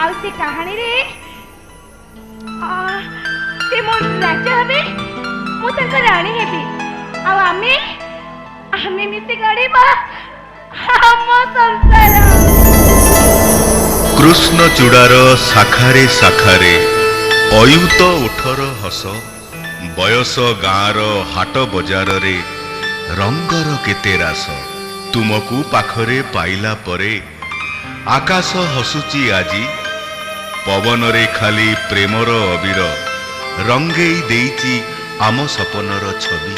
आउ से कहानी रे से मोर राजा हबे मु तंकर रानी हेबी आ आमे आमे मिसे गड़ीबा हम संसार। कृष्ण चूड़ार शाखारे शाखारे अयुत उठर हस बयस गाँर हाट बजार रे रंगर केते रास तुमको पाखरे पाइला परे आकाश हसुची आजी पवन रे खाली प्रेमर अबीर रंगेई देइची आम सपनर छवि।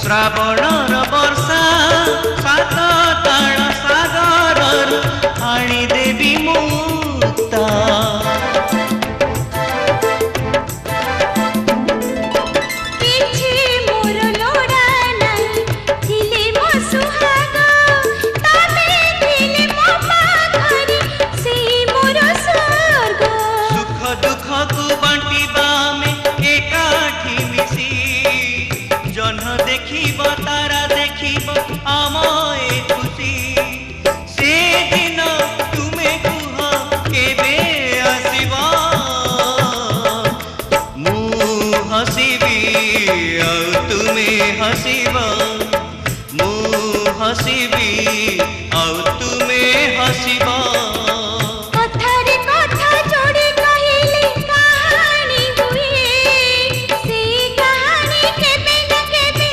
श्रावणर वर्षा सात ताण सागर आनी देवी मुक्ता हसीबी आउ तुमे हसीबा कथारे कथा जोड़ी कहिली कहानी हुए से कहानी केबे न केबे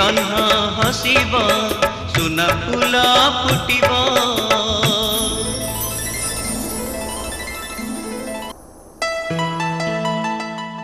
ଜହ୍ନ ହସିବ ସୁନା ଫୁଲ ଫୁଟିବ